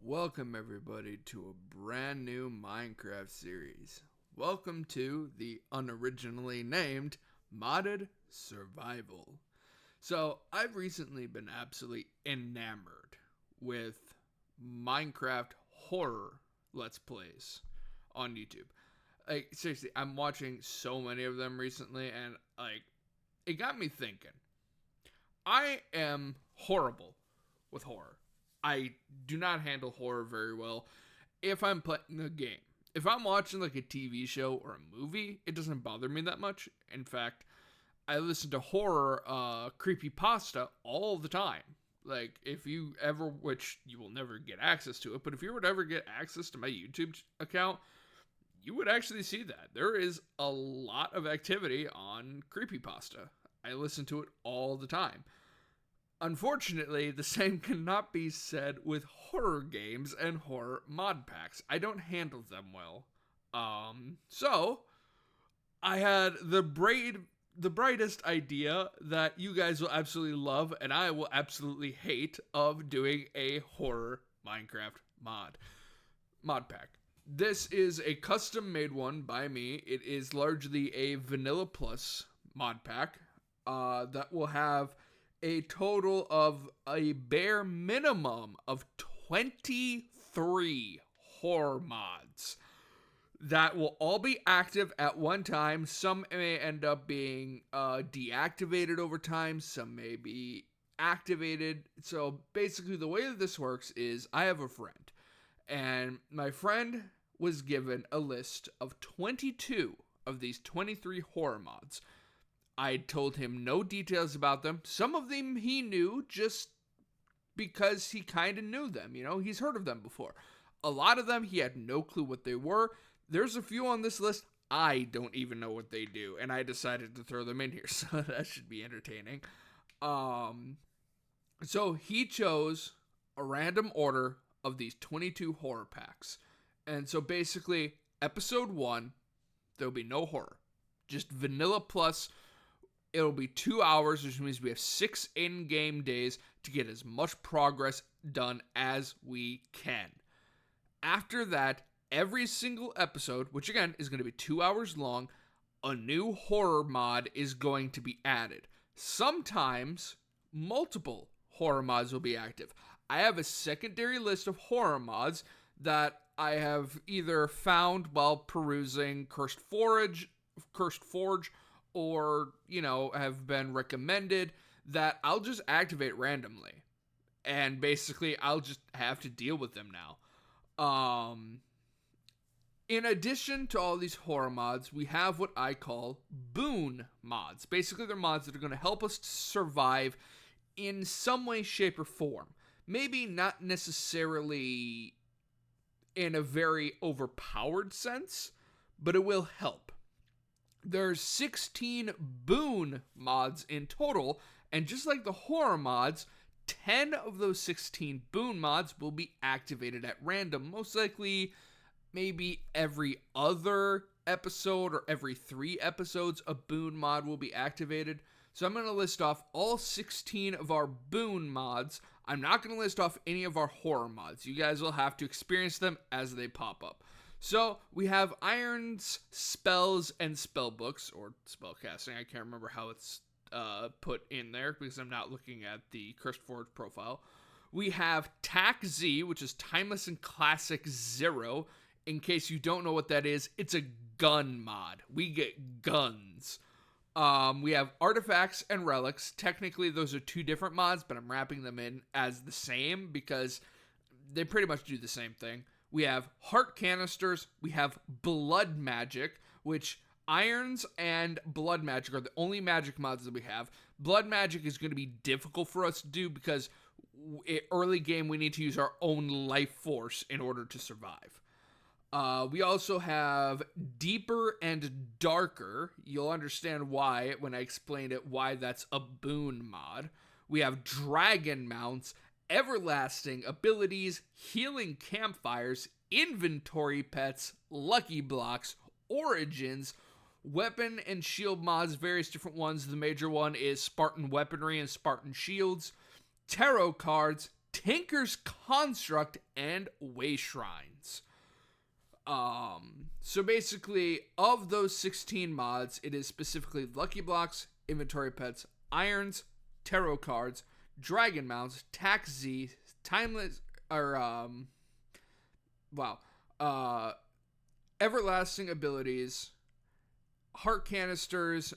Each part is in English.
Welcome everybody to a brand new Minecraft series. Welcome to the unoriginally named Modded Survival. So, I've recently been absolutely enamored with Minecraft horror Let's Plays on YouTube. Like, seriously, I'm watching so many of them recently, and it got me thinking. I am horrible with horror. I do not handle horror very well if I'm playing a game. If I'm watching like a TV show or a movie, it doesn't bother me that much. In fact, I listen to horror creepypasta all the time. Like, if you ever, which you will never get access to it, but if you would ever get access to my YouTube account, you would actually see that. There is a lot of activity on creepypasta. I listen to it all the time. Unfortunately, the same cannot be said with horror games and horror mod packs. I don't handle them well. So I had the brightest idea that you guys will absolutely love and I will absolutely hate of doing a horror Minecraft mod pack. This is a custom made one by me. It is largely a vanilla plus mod pack that will have a total of a bare minimum of 23 horror mods that will all be active at one time. Some may end up being deactivated over time. Some may be activated. So basically the way that this works is I have a friend, and my friend was given a list of 22 of these 23 horror mods. I told him no details about them. Some of them he knew just because he kind of knew them. You know, he's heard of them before. A lot of them he had no clue what they were. There's a few on this list I don't even know what they do, and I decided to throw them in here, so that should be entertaining. So he chose a random order of these 22 horror packs. And so basically, episode 1, there'll be no horror. Just vanilla plus. It'll be 2 hours, which means we have 6 in-game days to get as much progress done as we can. After that, every single episode, which again is going to be 2 hours long, a new horror mod is going to be added. Sometimes, multiple horror mods will be active. I have a secondary list of horror mods that I have either found while perusing Cursed Forge, or, have been recommended that I'll just activate randomly. And basically, I'll just have to deal with them now. In addition to all these horror mods, we have what I call boon mods. Basically, they're mods that are going to help us survive in some way, shape, or form. Maybe not necessarily in a very overpowered sense, but it will help. There's 16 boon mods in total, and just like the horror mods, 10 of those 16 boon mods will be activated at random. Most likely, maybe every other episode or every 3 episodes, a boon mod will be activated. So I'm going to list off all 16 of our boon mods. I'm not going to list off any of our horror mods. You guys will have to experience them as they pop up. So we have Iron's spells and spell books, or spellcasting. I can't remember how it's put in there because I'm not looking at the Cursed Forge profile. We have Tac Z, which is Timeless and Classic 0. In case you don't know what that is, it's a gun mod. We get guns. We have Artifacts and Relics. Technically, those are 2 different mods, but I'm wrapping them in as the same because they pretty much do the same thing. We have Heart Canisters. We have Blood Magic, which Irons and Blood Magic are the only magic mods that we have. Blood Magic is going to be difficult for us to do because early game we need to use our own life force in order to survive. We also have Deeper and Darker. You'll understand why when I explain it, why that's a boon mod. We have Dragon Mounts, Everlasting Abilities, Healing Campfires, Inventory Pets, Lucky Blocks, Origins, Weapon and Shield mods, various different ones. The major one is Spartan Weaponry and Spartan Shields, Tarot Cards, Tinker's Construct, and Way Shrines. So basically, of those 16 mods, it is specifically Lucky Blocks, Inventory Pets, Irons, Tarot Cards, Dragon Mounts, Tax Z, Timeless, Everlasting Abilities, Heart Canisters,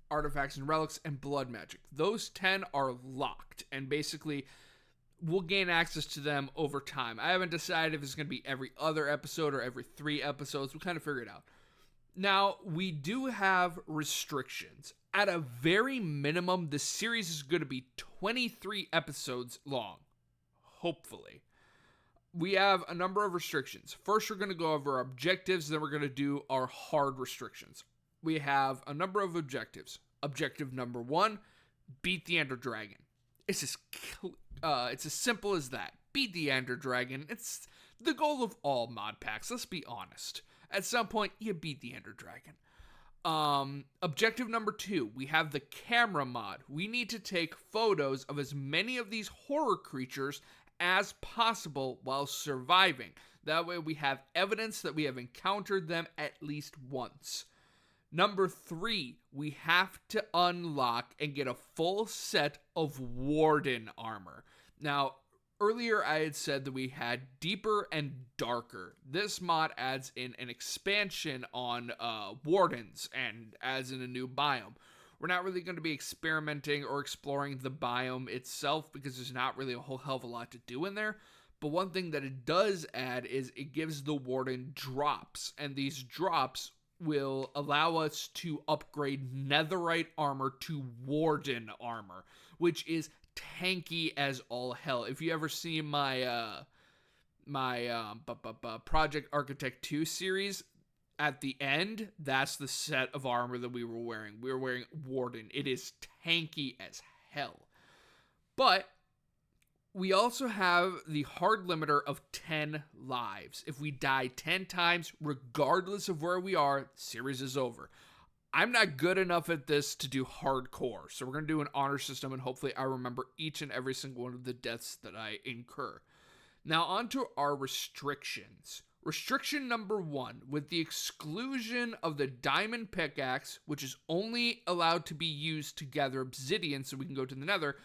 Artifacts and Relics, and Blood Magic. Those 10 are locked, and basically we'll gain access to them over time. I haven't decided if it's going to be every other episode or every 3 episodes. We'll kind of figure it out. Now, we do have restrictions. At a very minimum, the series is going to be 23 episodes long. Hopefully. We have a number of restrictions. First, we're going to go over our objectives, then we're going to do our hard restrictions. We have a number of objectives. Objective number 1, beat the Ender Dragon. It's as simple as that. Beat the Ender Dragon. It's the goal of all mod packs. Let's be honest. At some point, you beat the Ender Dragon. Objective number 2, we have the camera mod. We need to take photos of as many of these horror creatures as possible while surviving. That way we have evidence that we have encountered them at least once. Number 3, we have to unlock and get a full set of Warden armor. Now, earlier I had said that we had Deeper and Darker. This mod adds in an expansion on Wardens and adds in a new biome. We're not really going to be experimenting or exploring the biome itself because there's not really a whole hell of a lot to do in there. But one thing that it does add is it gives the Warden drops, and these drops will allow us to upgrade Netherite armor to Warden armor, which is tanky as all hell. If you ever see my Project Architect 2 series, at the end, that's the set of armor that we were wearing. We were wearing Warden. It is tanky as hell. But we also have the hard limiter of 10 lives. If we die 10 times, regardless of where we are, the series is over. I'm not good enough at this to do hardcore, so we're going to do an honor system, and hopefully I remember each and every single one of the deaths that I incur. Now, on to our restrictions. Restriction number 1, with the exclusion of the diamond pickaxe, which is only allowed to be used to gather obsidian so we can go to the nether,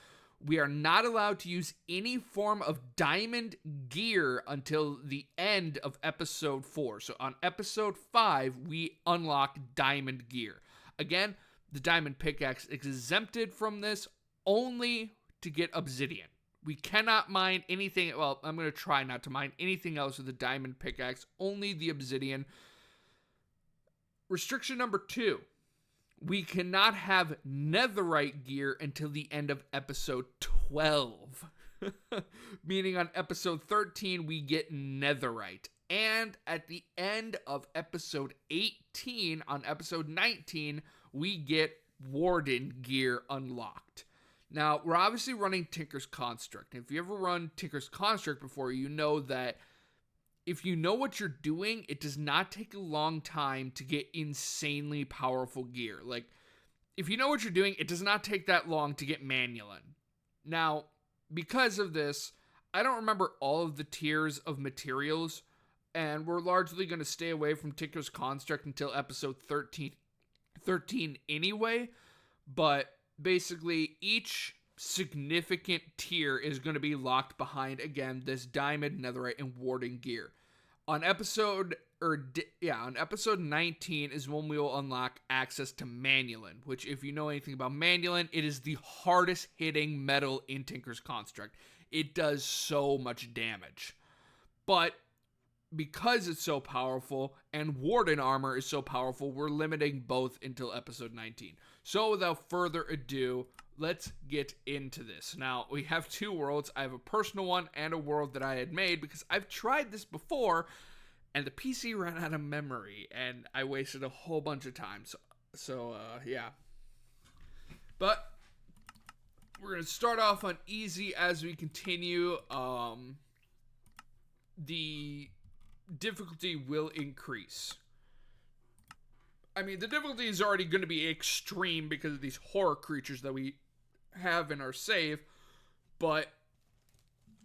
we are not allowed to use any form of diamond gear until the end of episode 4. So on episode 5, we unlock diamond gear. Again, the diamond pickaxe is exempted from this only to get obsidian. We cannot mine anything. Well, I'm going to try not to mine anything else with the diamond pickaxe, only the obsidian. Restriction number 2. We cannot have netherite gear until the end of episode 12. Meaning on episode 13, we get netherite. And at the end of episode 18, on episode 19, we get Warden gear unlocked. Now, we're obviously running Tinker's Construct. If you ever run Tinker's Construct before, you know that if you know what you're doing, it does not take a long time to get insanely powerful gear. Like, if you know what you're doing, it does not take that long to get Manulin. Now, because of this, I don't remember all of the tiers of materials, and we're largely going to stay away from Tinker's Construct until episode 13 anyway, but basically, each significant tier is going to be locked behind, again, this diamond, netherite, and warden gear. On episode 19 is when we will unlock access to Manulin, which, if you know anything about Manulin, it is the hardest hitting metal in Tinker's Construct. It does so much damage. But because it's so powerful and Warden armor is so powerful, we're limiting both until episode 19. So without further ado, let's get into this. Now, we have 2 worlds. I have a personal one and a world that I had made because I've tried this before and the PC ran out of memory and I wasted a whole bunch of time. So yeah. But we're going to start off on easy as we continue. The difficulty will increase. I mean, the difficulty is already going to be extreme because of these horror creatures that we have in our save, but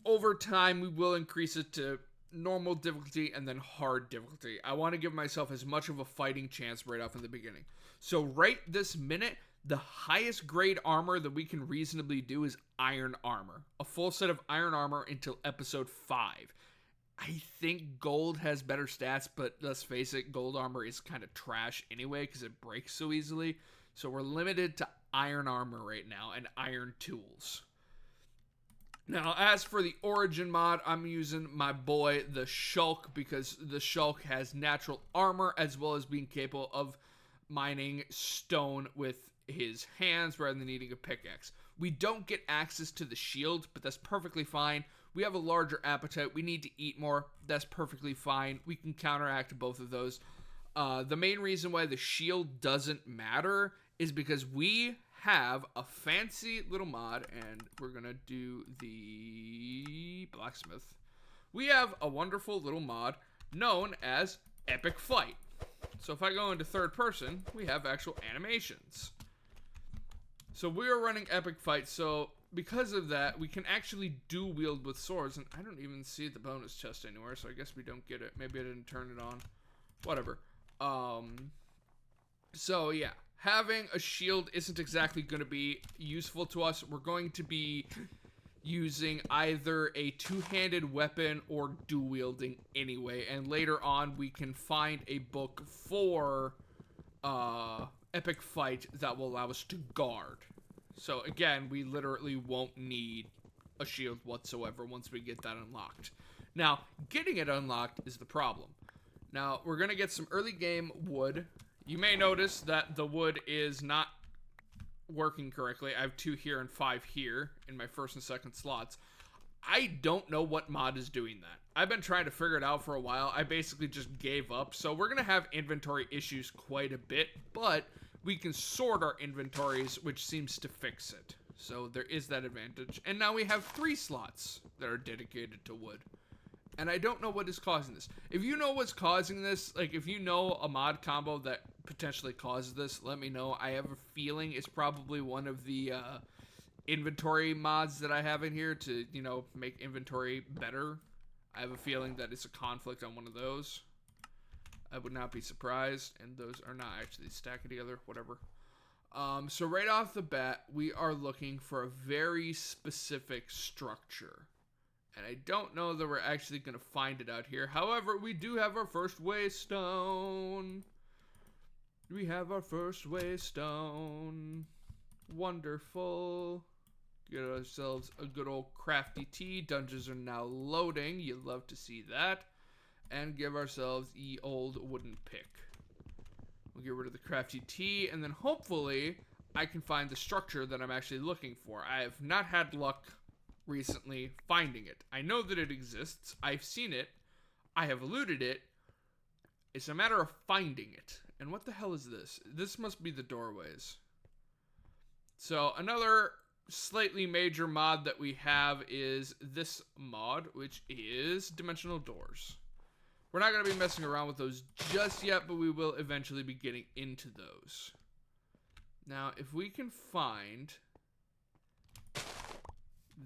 over time, we will increase it to normal difficulty and then hard difficulty. I want to give myself as much of a fighting chance right off in the beginning. So right this minute, the highest grade armor that we can reasonably do is iron armor. A full set of iron armor until episode 5. I think gold has better stats, but let's face it, gold armor is kind of trash anyway because it breaks so easily. So we're limited to iron armor right now and iron tools. Now, as for the origin mod, I'm using my boy, the Shulk, because the Shulk has natural armor as well as being capable of mining stone with his hands rather than needing a pickaxe. We don't get access to the shield, but that's perfectly fine. We have a larger appetite. We need to eat more. That's perfectly fine. We can counteract both of those. The main reason why the shield doesn't matter is because we have a fancy little mod, and we're gonna do the blacksmith. We have a wonderful little mod known as Epic Fight. So if I go into third person, we have actual animations. So we are running Epic Fight, so because of that, we can actually dual wield with swords, and I don't even see the bonus chest anywhere, so I guess we don't get it. Maybe I didn't turn it on. Whatever. So yeah, having a shield isn't exactly going to be useful to us. We're going to be using either a two-handed weapon or dual wielding anyway, and later on we can find a book for Epic Fight that will allow us to guard. So again, we literally won't need a shield whatsoever once we get that unlocked. Now, getting it unlocked is the problem. Now, we're going to get some early game wood. You may notice that the wood is not working correctly. I have 2 here and 5 here in my first and second slots. I don't know what mod is doing that. I've been trying to figure it out for a while. I basically just gave up. So we're going to have inventory issues quite a bit, but we can sort our inventories, which seems to fix it. So there is that advantage. And now we have 3 slots that are dedicated to wood. And I don't know what is causing this. If you know what's causing this, like if you know a mod combo that potentially causes this, let me know. I have a feeling it's probably one of the inventory mods that I have in here to, you know, make inventory better. I have a feeling that it's a conflict on one of those. I would not be surprised. And those are not actually stacking together, whatever. So right off the bat, we are looking for a very specific structure. And I don't know that we're actually going to find it out here. However, we do have our first waystone. We have our first waystone. Wonderful. Get ourselves a good old crafty tea. Dungeons are now loading. You'd love to see that. And give ourselves the old wooden pick. We'll get rid of the crafty tea. And then hopefully I can find the structure that I'm actually looking for. I have not had luck recently finding it. I know that it exists. I've seen it. I have looted it. It's a matter of finding it. And what the hell is this? This must be the doorways. So another slightly major mod that we have is this mod, which is dimensional doors. We're not going to be messing around with those just yet, but we will eventually be getting into those. Now, if we can find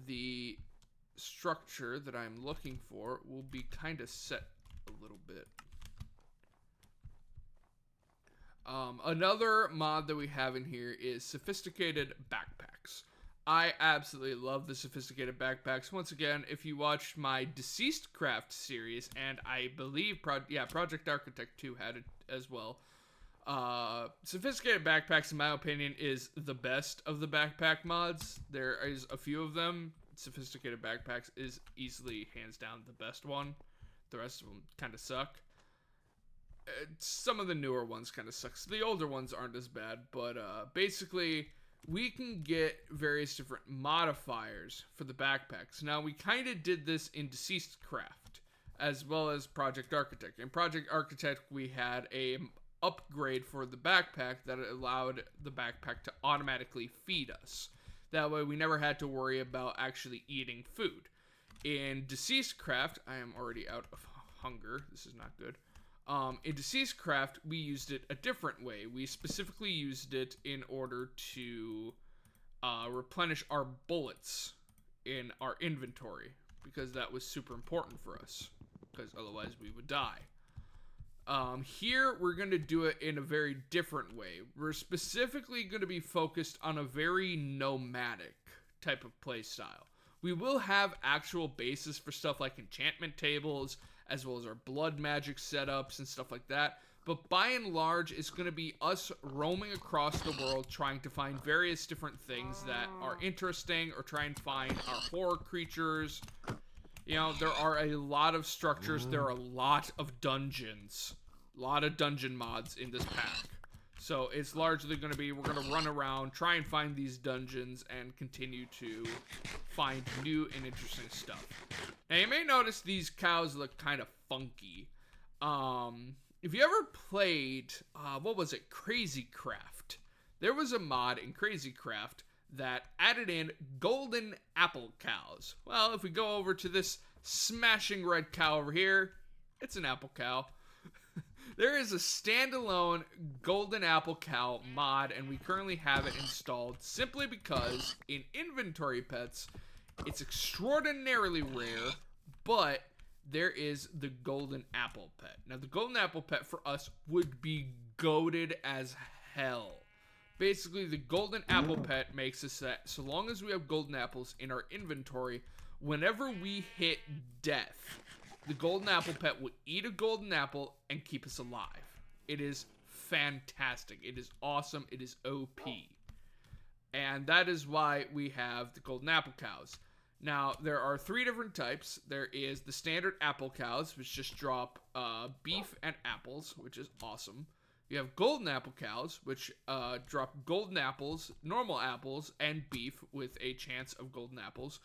the structure that I'm looking for, will be kind of set a little bit. Another mod that we have in here is sophisticated backpacks. I absolutely love the sophisticated backpacks. Once again, if you watched my Deceased Craft series, and I believe Project Architect 2 had it as well. Sophisticated backpacks, in my opinion, is the best of the backpack mods. There is a few of them. Sophisticated backpacks is easily, hands down, the best one. The rest of them kind of suck. Some of the newer ones kind of suck. The older ones aren't as bad, but basically, we can get various different modifiers for the backpacks. Now, we kind of did this in Deceased Craft, as well as Project Architect. In Project Architect, we had a upgrade for the backpack that allowed the backpack to automatically feed us. That way we never had to worry about actually eating food. In Deceased Craft, I am already out of hunger. This is not good. In Deceased Craft, we used it a different way. We specifically used it in order to replenish our bullets in our inventory. because that was super important for us, because otherwise we would die. Here, we're going to do it in a very different way. We're specifically going to be focused on a very nomadic type of play style. We will have actual bases for stuff like enchantment tables, as well as our blood magic setups and stuff like that. But by and large, it's going to be us roaming across the world, trying to find various different things that are interesting, or try and find our horror creatures. You know, there are a lot of structures, there are a lot of dungeons. A lot of dungeon mods in this pack. So it's largely going to be, we're going to run around, try and find these dungeons, and continue to find new and interesting stuff. Now you may notice these cows look kind of funky. If you ever played, what was it, Crazy Craft? There was a mod in Crazy Craft that added in golden apple cows. Well, if we go over to this smashing red cow over here, it's an apple cow. There is a standalone golden apple cow mod, and we currently have it installed simply because in inventory pets, it's extraordinarily rare, but there is the golden apple pet. Now, the golden apple pet for us would be goated as hell. Basically, the golden apple pet makes us that so long as we have golden apples in our inventory, whenever we hit death, the golden apple pet will eat a golden apple and keep us alive. It is fantastic. It is awesome. It is OP. And that is why we have the golden apple cows. Now, there are 3 different types. There is the standard apple cows, which just drop beef and apples, which is awesome. You have golden apple cows, which drop golden apples, normal apples, and beef with a chance of golden apples.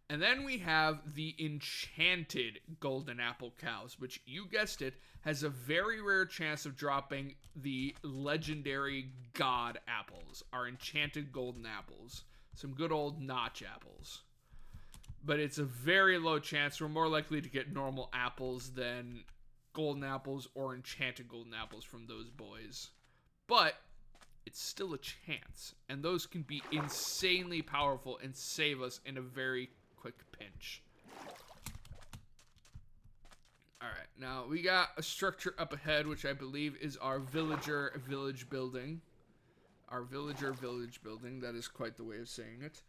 And then we have the enchanted golden apple cows, which, you guessed it, has a very rare chance of dropping the legendary god apples, our enchanted golden apples. Some good old notch apples. But it's a very low chance. We're more likely to get normal apples than golden apples or enchanted golden apples from those boys. But it's still a chance. And those can be insanely powerful and save us in a very quick pinch. Alright, now we got a structure up ahead, which I believe is our villager village building. Our villager village building. That is quite the way of saying it.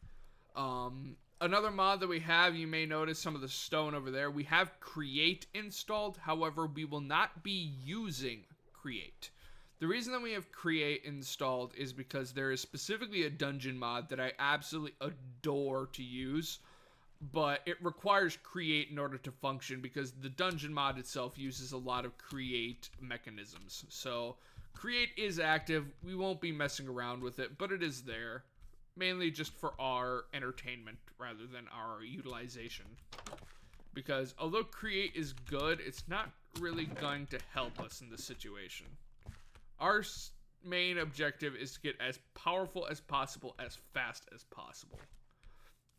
Another mod that we have, you may notice some of the stone over there. We have Create installed. However, we will not be using Create. The reason that we have Create installed is because there is specifically a dungeon mod that I absolutely adore to use, but it requires Create in order to function because the dungeon mod itself uses a lot of Create mechanisms. So Create is active. We won't be messing around with it, but it is there. Mainly just for our entertainment rather than our utilization. Because although Create is good, it's not really going to help us in this situation. Our main objective is to get as powerful as possible, as fast as possible.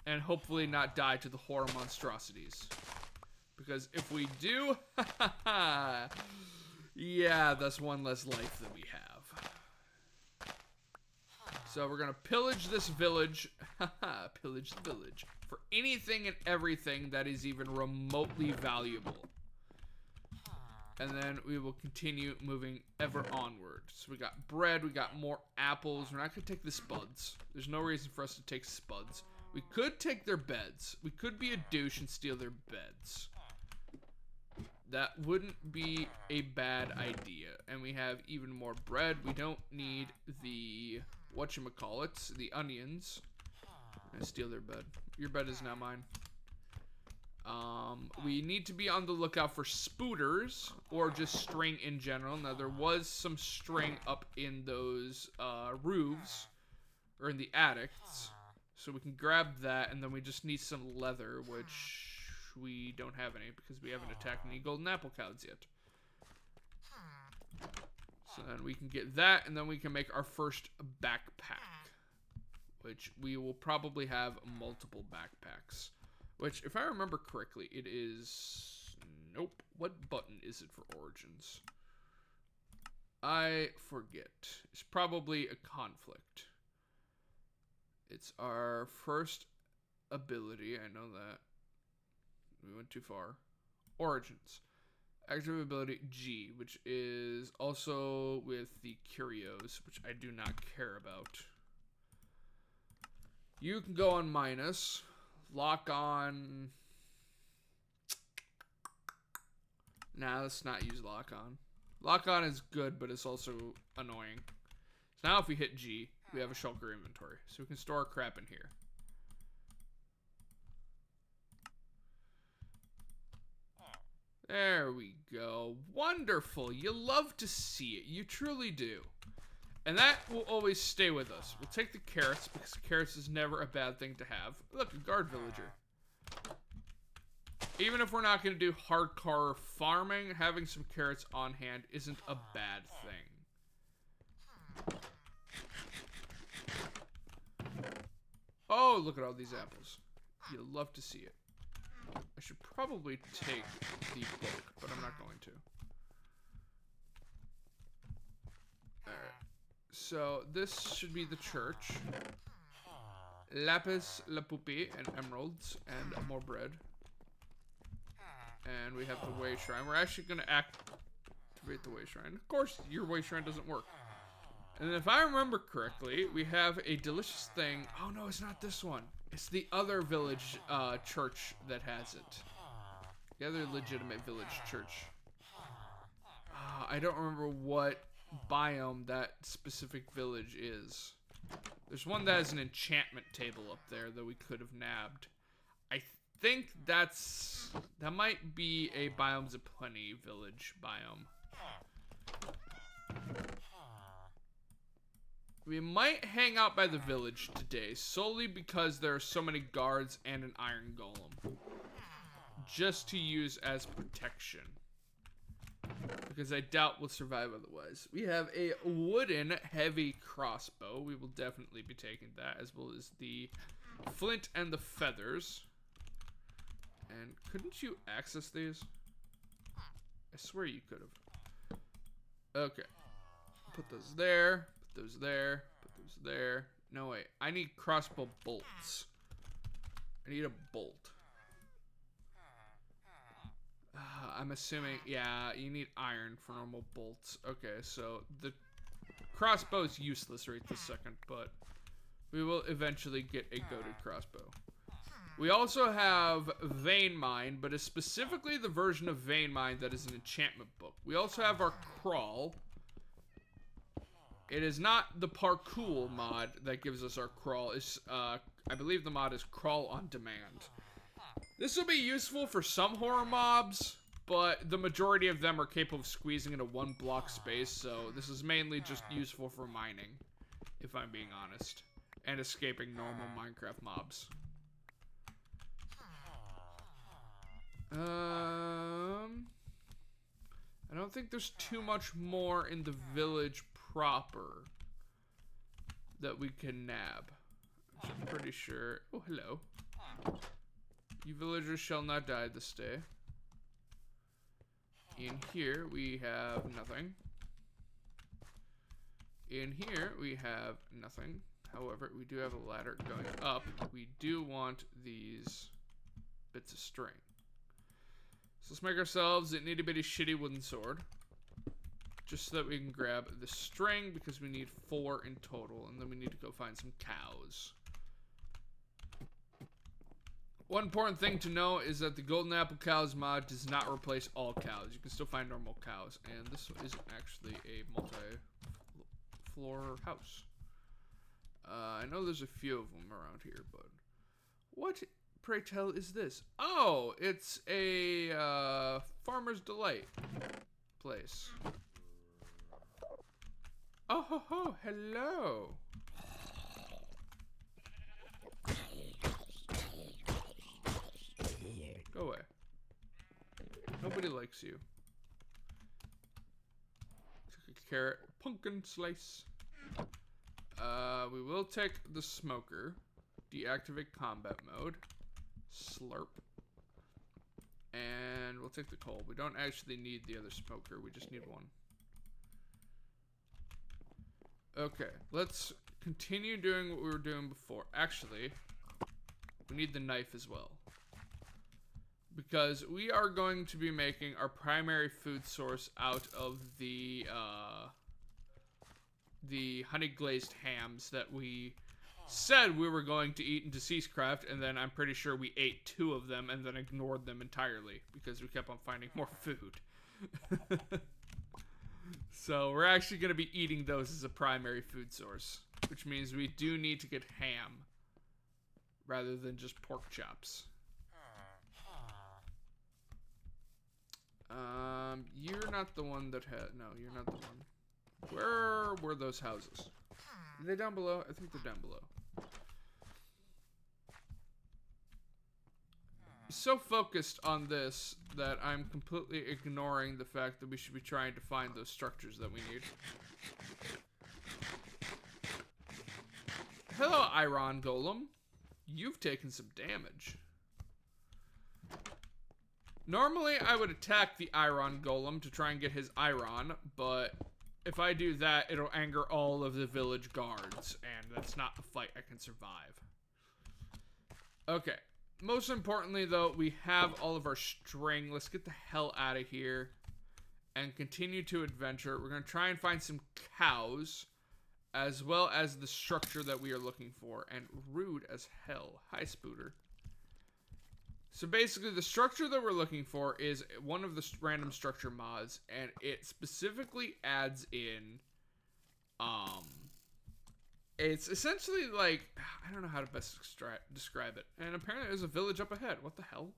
And hopefully not die to the horror monstrosities. Because if we do, yeah, that's one less life that we have. So we're going to pillage this village, pillage the village, for anything and everything that is even remotely valuable. And then we will continue moving ever onward. So we got bread, we got more apples. We're not going to take the spuds. There's no reason for us to take spuds. We could take their beds. We could be a douche and steal their beds. That wouldn't be a bad idea. And we have even more bread. We don't need the whatchamacallits, the onions. And steal their bed. Your bed is now mine. We need to be on the lookout for spooters or just string in general. Now there was some string up in those roofs or in the attics. So we can grab that, and then we just need some leather, which we don't have any because we haven't attacked any golden apple cows yet. So then we can get that, and then we can make our first backpack, which we will probably have multiple backpacks. Which, if I remember correctly, it is... Nope. What button is it for Origins? I forget. It's probably a conflict. It's our first ability, I know that. We went too far. Origins. Active ability G, which is also with the curios, which I do not care about. You can go on minus. Lock on. Nah, let's not use lock on. Lock on is good, but it's also annoying. So now if we hit G, we have a shulker inventory. So we can store our crap in here. There we go. Wonderful. You love to see it. You truly do. And that will always stay with us. We'll take the carrots, because carrots is never a bad thing to have. Look, a guard villager. Even if we're not going to do hardcore farming, having some carrots on hand isn't a bad thing. Oh, look at all these apples. You'll love to see it. I should probably take the book, but I'm not going to. Alright. So, this should be the church. Lapis Lazuli and emeralds and more bread. And we have the way shrine. We're actually going to activate the way shrine. Of course, your way shrine doesn't work. And if I remember correctly, we have a delicious thing. Oh no, it's not this one. It's the other village church that has it. The other legitimate village church. I don't remember what biome that specific village is. There's one that has an enchantment table up there that we could have nabbed. I think that might be a Biomes of Plenty village biome. We might hang out by the village today, solely because there are so many guards and an iron golem. Just to use as protection. Because I doubt we'll survive otherwise. We have a wooden heavy crossbow. We will definitely be taking that, as well as the flint and the feathers. And couldn't you access these? I swear you could have. Okay. Put those there. Put those there. Put those there. No, wait. I need crossbow bolts. I need a bolt. I'm assuming, yeah, you need iron for normal bolts. Okay, so the crossbow is useless right this second, but we will eventually get a goated crossbow. We also have Vein Mine, but it's specifically the version of Vein Mine that is an enchantment book. We also have our Crawl. It is not the Parkour mod that gives us our Crawl. It's, I believe the mod is Crawl on Demand. This will be useful for some horror mobs, but the majority of them are capable of squeezing into one block space, so this is mainly just useful for mining, if I'm being honest, and escaping normal Minecraft mobs. I don't think there's too much more in the village proper that we can nab. Which I'm pretty sure. Oh, hello. You villagers shall not die this day. In here, we have nothing. In here, we have nothing. However, we do have a ladder going up. We do want these bits of string. So let's make ourselves an itty bitty shitty wooden sword. Just so that we can grab the string, because we need 4 in total. And then we need to go find some cows. One important thing to know is that the Golden Apple Cows mod does not replace all cows. You can still find normal cows. And this isn't actually a multi-floor house. I know there's a few of them around here, but... What, pray tell, is this? Oh, it's a Farmer's Delight place. Oh, ho, ho, hello. Go away. Nobody likes you. Took a carrot. Pumpkin slice. We will take the smoker. Deactivate combat mode. Slurp. And we'll take the coal. We don't actually need the other smoker. We just need one. Okay. Let's continue doing what we were doing before. Actually, we need the knife as well. because we are going to be making our primary food source out of the honey glazed hams that we said we were going to eat in Deceased Craft, and then I'm pretty sure we ate 2 of them and then ignored them entirely because we kept on finding more food. So we're actually going to be eating those as a primary food source, which means we do need to get ham rather than just pork chops. You're not the one that had... No, you're not the one. Where were those houses? Are they down below? I think they're down below. So focused on this that I'm completely ignoring the fact that we should be trying to find those structures that we need. Hello, Iron Golem. You've taken some damage. Normally, I would attack the Iron Golem to try and get his iron, but if I do that, it'll anger all of the village guards, and that's not a fight I can survive. Okay. Most importantly, though, we have all of our string. Let's get the hell out of here and continue to adventure. We're going to try and find some cows, as well as the structure that we are looking for. And rude as hell. Hi, Spooter. So basically, the structure that we're looking for is one of the random structure mods, and it specifically adds in, it's essentially like, I don't know how to best describe it. And apparently there's a village up ahead. What the hell?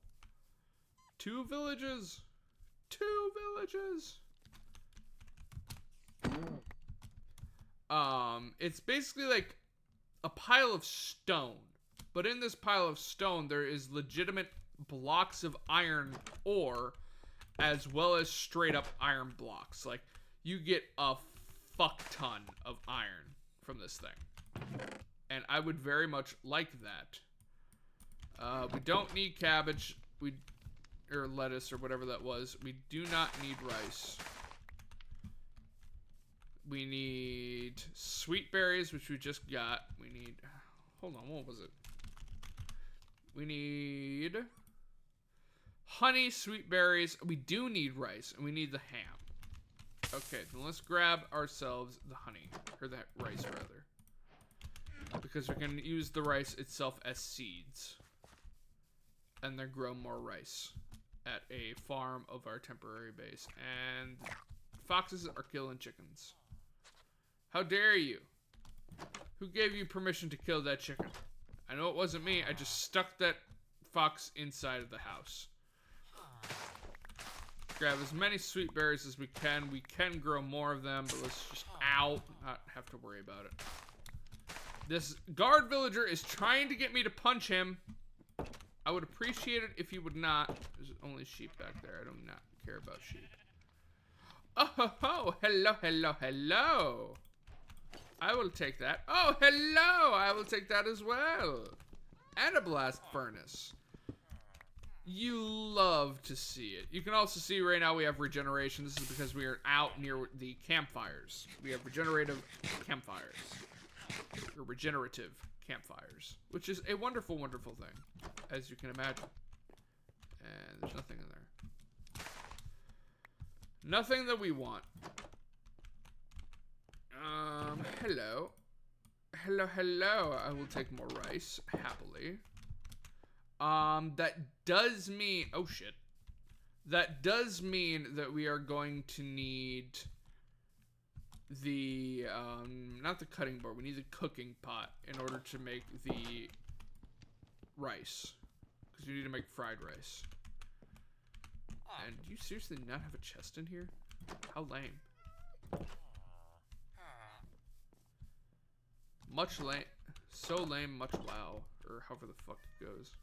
2 villages? 2 villages? It's basically like a pile of stone. But in this pile of stone, there is legitimate blocks of iron ore, as well as straight up iron blocks. Like, you get a fuck ton of iron from this thing. And I would very much like that. We don't need cabbage, or lettuce, or whatever that was. We do not need rice. We need sweet berries, which we just got. We need, hold on, what was it? We need honey, sweet berries. We do need rice, and we need the ham. Okay, then let's grab ourselves the honey, or that rice rather. Because we can use the rice itself as seeds. And then grow more rice at a farm of our temporary base. And foxes are killing chickens. How dare you? Who gave you permission to kill that chicken? I know it wasn't me. I just stuck that fox inside of the house. Grab as many sweet berries as we can. We can grow more of them, but let's just, ow, not have to worry about it. This guard villager is trying to get me to punch him. I would appreciate it if he would not. There's only sheep back there. I do not care about sheep. Oh, ho, ho. Hello, hello, hello. I will take that. Oh, hello. I will take that as well. And a blast furnace. You love to see it. You can also see right now we have regeneration. This is because we are out near the campfires. We have regenerative campfires. Or regenerative campfires. Which is a wonderful, wonderful thing. As you can imagine. And there's nothing in there. Nothing that we want. Hello. Hello, hello. I will take more rice, happily. That does mean... Oh, shit. That does mean that we are going to need the, not the cutting board. We need the cooking pot in order to make the rice. Because we need to make fried rice. And do you seriously not have a chest in here? How lame. Much lame. So lame, much wow. Or however the fuck it goes.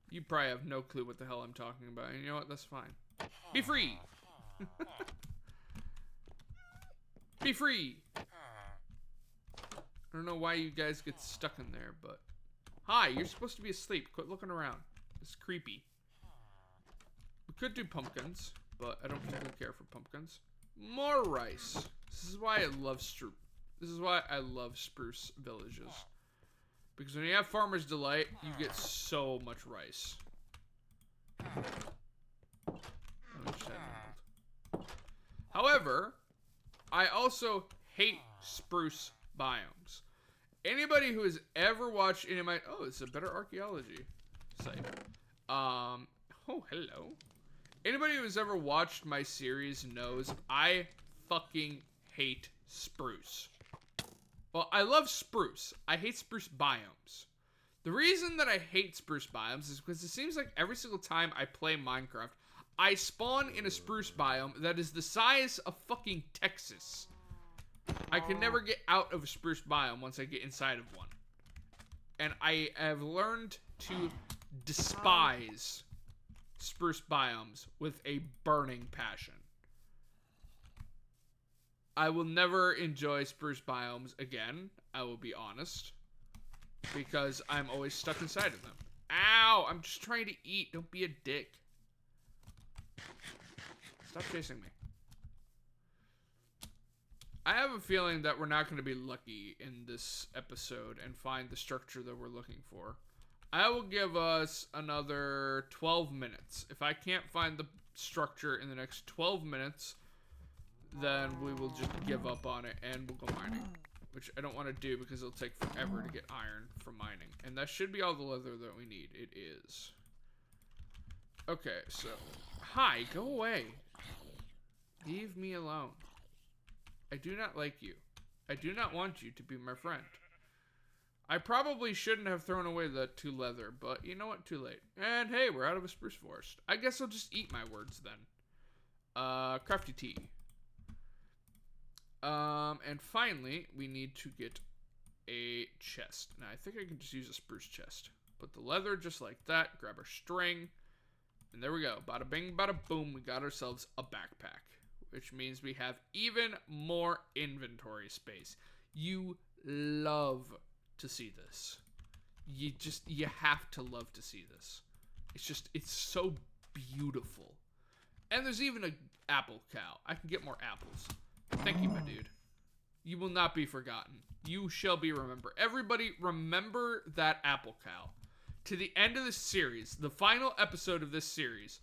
You probably have no clue what the hell I'm talking about. And you know what? That's fine. Be free! Be free! I don't know why you guys get stuck in there, but... Hi, you're supposed to be asleep. Quit looking around. It's creepy. We could do pumpkins, but I don't particularly care for pumpkins. More rice. This is why I love spruce villages. Because when you have Farmer's Delight, you get so much rice. However, I also hate spruce biomes. Anybody who has ever watched any of my... Oh, it's a better archaeology site. Oh, hello. Anybody who has ever watched my series knows I fucking hate spruce. Well, I love spruce. I hate spruce biomes. The reason that I hate spruce biomes is because it seems like every single time I play Minecraft, I spawn in a spruce biome that is the size of fucking Texas. I can never get out of a spruce biome once I get inside of one. And I have learned to despise spruce biomes with a burning passion. I will never enjoy spruce biomes again, I will be honest. Because I'm always stuck inside of them. Ow! I'm just trying to eat. Don't be a dick. Stop chasing me. I have a feeling that we're not going to be lucky in this episode and find the structure that we're looking for. I will give us another 12 minutes. If I can't find the structure in the next 12 minutes, then we will just give up on it and we'll go mining. Which I don't want to do because it'll take forever to get iron from mining. And that should be all the leather that we need. It is. Okay, so... Hi, go away. Leave me alone. I do not like you. I do not want you to be my friend. I probably shouldn't have thrown away the 2 leather, but you know what? Too late. And hey, we're out of a spruce forest. I guess I'll just eat my words then. Crafty tea. And finally, we need to get a chest. Now, I think I can just use a spruce chest. Put the leather just like that. Grab our string. And there we go. Bada bing, bada boom. We got ourselves a backpack. Which means we have even more inventory space. You love to see this. You have to love to see this. It's so beautiful. And there's even an apple cow. I can get more apples. Thank you, my dude. You will not be forgotten. You shall be remembered. Everybody, remember that apple cow. To the end of this series, the final episode of this series,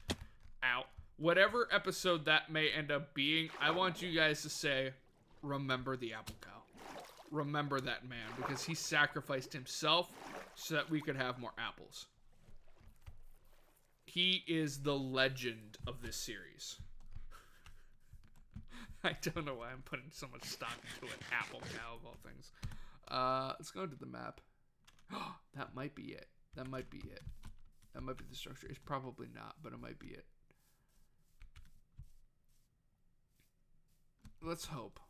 whatever episode that may end up being, I want you guys to say, remember the apple cow. Remember that man, because he sacrificed himself so that we could have more apples. He is the legend of this series. I don't know why I'm putting so much stock into an apple cow of all things. Let's go to the map. That might be it. That might be it. That might be the structure. It's probably not, but it might be it. Let's hope.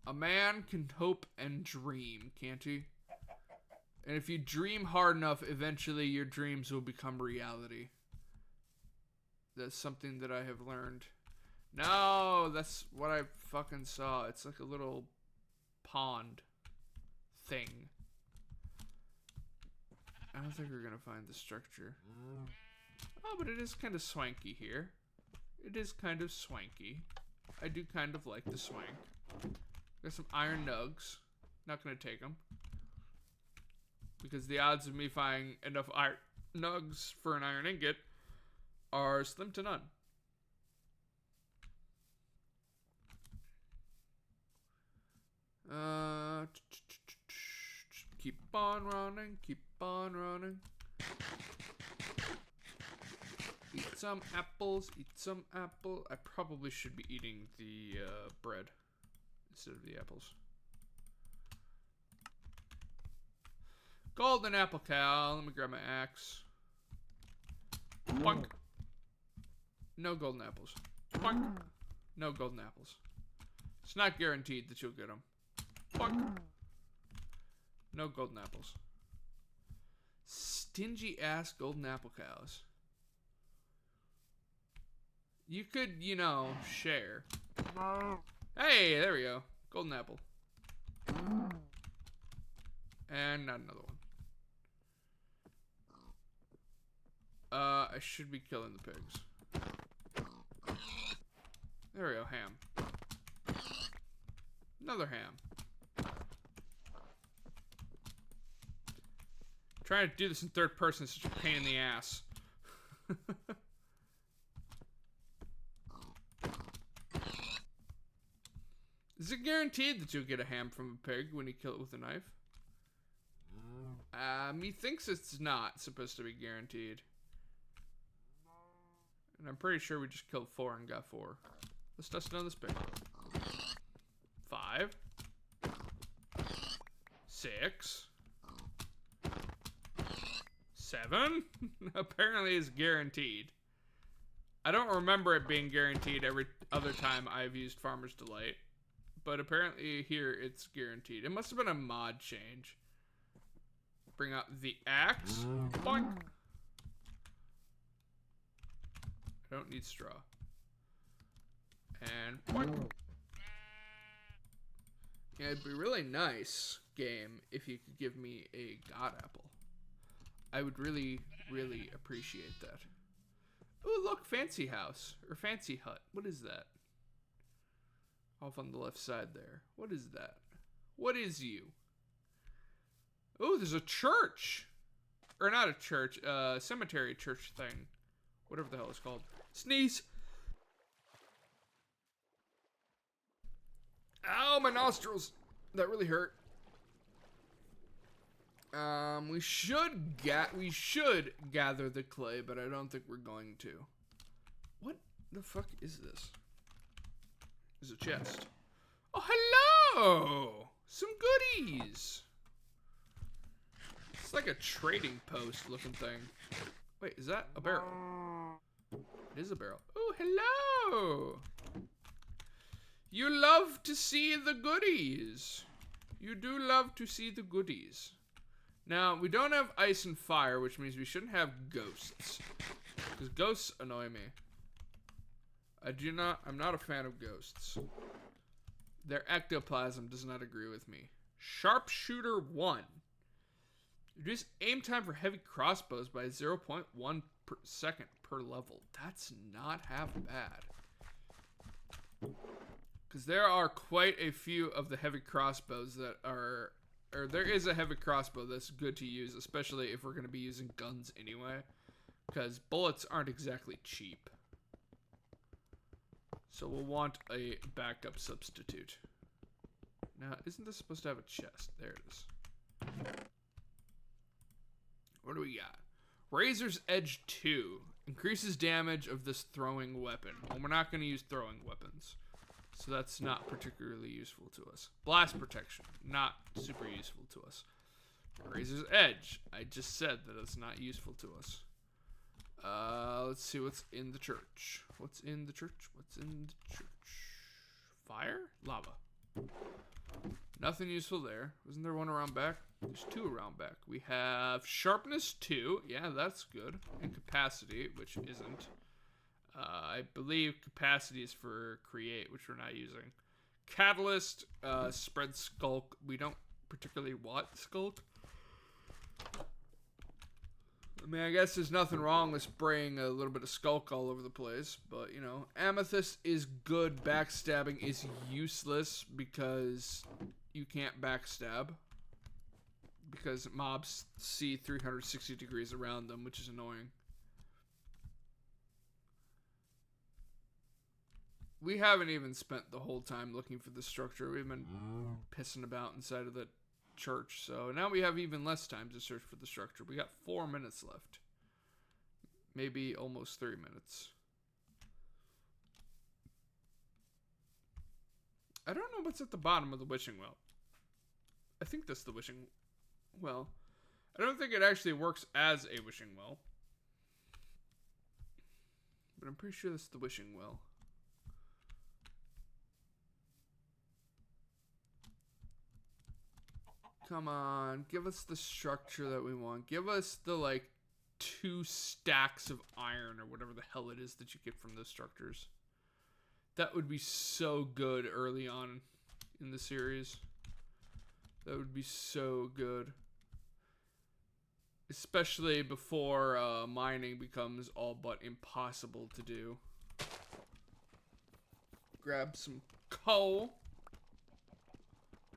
A man can hope and dream, can't he? And if you dream hard enough, eventually your dreams will become reality. That's something that I have learned. No, that's what I fucking saw. It's like a little pond thing. I don't think we're gonna find the structure. Oh, but it is kind of swanky here. It is kind of swanky. I do kind of like the swank. Got some iron nugs. Not gonna take them. Because the odds of me finding enough iron nugs for an iron ingot are slim to none. Keep on running, keep on running. Eat some apples, eat some apple. I probably should be eating the bread instead of the apples. Golden apple cow. Let me grab my axe. Boink. No golden apples. Boink. No golden apples. It's not guaranteed that you'll get them. Boink. No golden apples. Stingy ass golden apple cows. You could, you know, share. Hey, there we go. Golden apple. And not another one. I should be killing the pigs. There we go, ham. Another ham. Trying to do this in third person is such a pain in the ass. Is it guaranteed that you'll get a ham from a pig when you kill it with a knife? Methinks it's not supposed to be guaranteed. And I'm pretty sure we just killed 4 and got 4. Let's test another pig. 5. 6. 7. Apparently it's guaranteed. I don't remember it being guaranteed every other time I've used Farmer's Delight. But apparently here it's guaranteed. It must have been a mod change. Bring out the axe. Boink. I don't need straw. And boink. Yeah, it'd be really nice, game, if you could give me a god apple. I would really, really appreciate that. Oh, look, fancy house. Or fancy hut. What is that? Off on the left side there. What is that? What is you? Oh, there's a church. Or not a church. Cemetery church thing. Whatever the hell it's called. Sneeze. Ow, my nostrils. That really hurt. We should gather the clay, but I don't think we're going to. What the fuck is this? There's a chest. Oh, hello! Some goodies. It's like a trading post looking thing. Wait, is that a barrel? It is a barrel. Oh, hello! You love to see the goodies. You do love to see the goodies. Now, we don't have ice and fire, which means we shouldn't have ghosts. Because ghosts annoy me. I'm not a fan of ghosts. Their ectoplasm does not agree with me. Sharpshooter 1. Reduce aim time for heavy crossbows by 0.1 per second per level. That's not half bad. Because there are quite a few of the heavy crossbows that are... Or there is a heavy crossbow that's good to use, especially if we're going to be using guns anyway. Because bullets aren't exactly cheap. So we'll want a backup substitute. Now, isn't this supposed to have a chest? There it is. What do we got? Razor's Edge 2. Increases damage of this throwing weapon. Well, we're not going to use throwing weapons. So that's not particularly useful to us. Blast protection. Not super useful to us. Razor's Edge. I just said that it's not useful to us. Let's see what's in the church. What's in the church? What's in the church? Fire? Lava. Nothing useful there. Wasn't there one around back? There's 2 around back. We have Sharpness 2. Yeah, that's good. And Capacity, which isn't. I believe Capacity is for Create, which we're not using. Catalyst, Spread Skulk. We don't particularly want Skulk. I mean, I guess there's nothing wrong with spraying a little bit of Skulk all over the place. But, you know, Amethyst is good. Backstabbing is useless because you can't backstab. Because mobs see 360 degrees around them, which is annoying. We haven't even spent the whole time looking for the structure. We've been pissing about inside of the church. So now we have even less time to search for the structure. We got 4 minutes left. Maybe almost 3 minutes. I don't know what's at the bottom of the wishing well. I think that's the wishing well. I don't think it actually works as a wishing well. But I'm pretty sure that's the wishing well. Come on, give us the structure that we want. Give us the, like, 2 stacks of iron or whatever the hell it is that you get from those structures. That would be so good early on in the series. That would be so good. Especially before mining becomes all but impossible to do. Grab some coal.